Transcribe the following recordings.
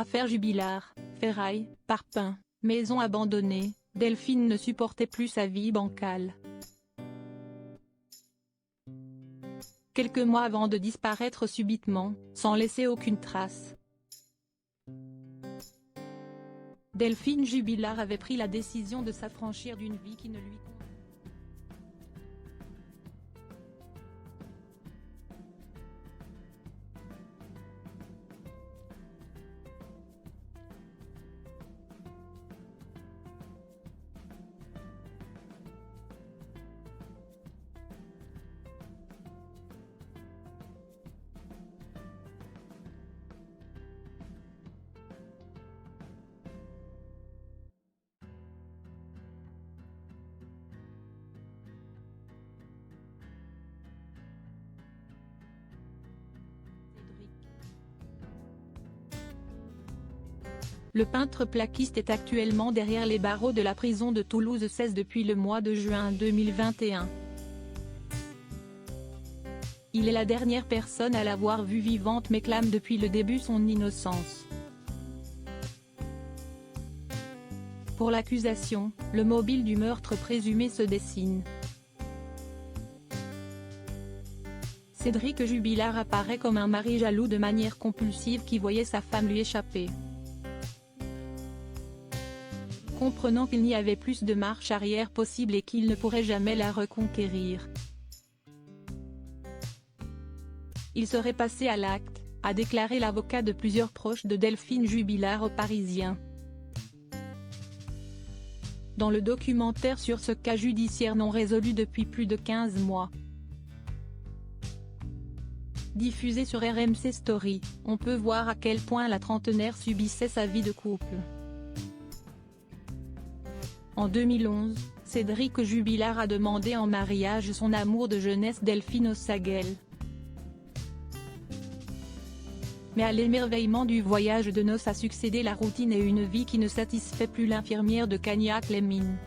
Affaire Jubillar, ferraille, parpaing, maison abandonnée, Delphine ne supportait plus sa vie bancale. Quelques mois avant de disparaître subitement, sans laisser aucune trace, Delphine Jubillar avait pris la décision de s'affranchir d'une vie qui ne lui convenait. Le peintre plaquiste est actuellement derrière les barreaux de la prison de Toulouse 16 depuis le mois de juin 2021. Il est la dernière personne à l'avoir vue vivante mais clame depuis le début son innocence. Pour l'accusation, le mobile du meurtre présumé se dessine. Cédric Jubillar apparaît comme un mari jaloux de manière compulsive qui voyait sa femme lui échapper. Comprenant qu'il n'y avait plus de marche arrière possible et qu'il ne pourrait jamais la reconquérir, il serait passé à l'acte, a déclaré l'avocat de plusieurs proches de Delphine Jubillar aux Parisiens. Dans le documentaire sur ce cas judiciaire non résolu depuis plus de 15 mois, diffusé sur RMC Story, on peut voir à quel point la trentenaire subissait sa vie de couple. En 2011, Cédric Jubillar a demandé en mariage son amour de jeunesse Delphine Ossaguel. Mais à l'émerveillement du voyage de noces a succédé la routine et une vie qui ne satisfait plus l'infirmière de Cagnac-les-Mines.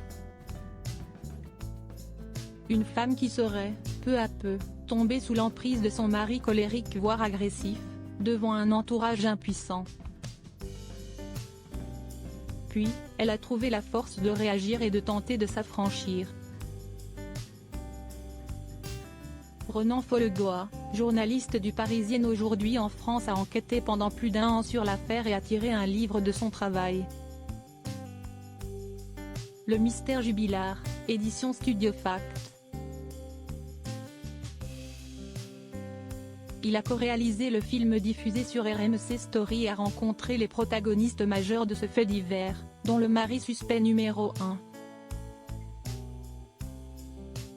Une femme qui serait, peu à peu, tombée sous l'emprise de son mari colérique voire agressif, devant un entourage impuissant. Puis, elle a trouvé la force de réagir et de tenter de s'affranchir. Renan Follegois, journaliste du Parisien aujourd'hui en France a enquêté pendant plus d'1 an sur l'affaire et a tiré un livre de son travail. Le mystère Jubillar, édition Studio Fact. Il a co-réalisé le film diffusé sur RMC Story et a rencontré les protagonistes majeurs de ce fait divers, dont le mari suspect numéro 1.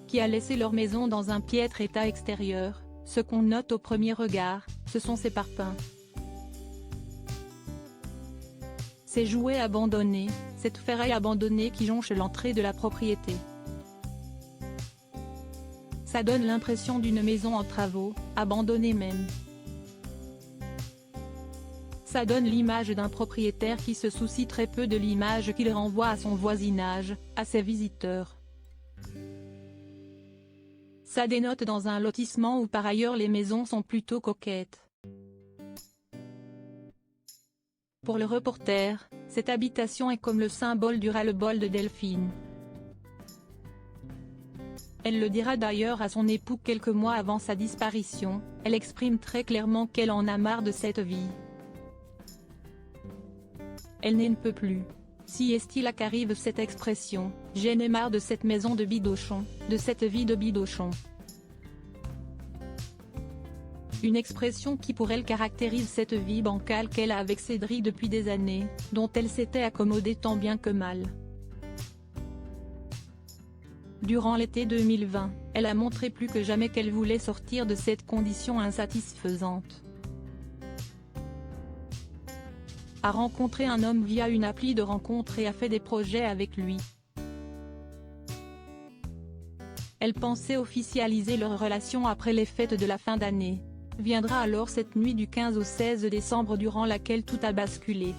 Qui a laissé leur maison dans un piètre état extérieur. Ce qu'on note au premier regard, ce sont ses parpaings. Ces jouets abandonnés, cette ferraille abandonnée qui jonche l'entrée de la propriété. Ça donne l'impression d'une maison en travaux, abandonnée même. Ça donne l'image d'un propriétaire qui se soucie très peu de l'image qu'il renvoie à son voisinage, à ses visiteurs. Ça dénote dans un lotissement où par ailleurs les maisons sont plutôt coquettes. Pour le reporter, cette habitation est comme le symbole du ras-le-bol de Delphine. Elle le dira d'ailleurs à son époux quelques mois avant sa disparition, elle exprime très clairement qu'elle en a marre de cette vie. Elle ne peut plus. Si est-il qu'arrive cette expression, j'en ai marre de cette maison de bidochon, de cette vie de bidochon. Une expression qui pour elle caractérise cette vie bancale qu'elle a avec Cédric depuis des années, dont elle s'était accommodée tant bien que mal. Durant l'été 2020, elle a montré plus que jamais qu'elle voulait sortir de cette condition insatisfaisante. A rencontré un homme via une appli de rencontre et a fait des projets avec lui. Elle pensait officialiser leur relation après les fêtes de la fin d'année. Viendra alors cette nuit du 15 au 16 décembre durant laquelle tout a basculé.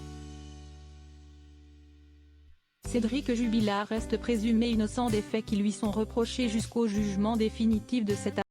Cédric Jubillar reste présumé innocent des faits qui lui sont reprochés jusqu'au jugement définitif de cette affaire.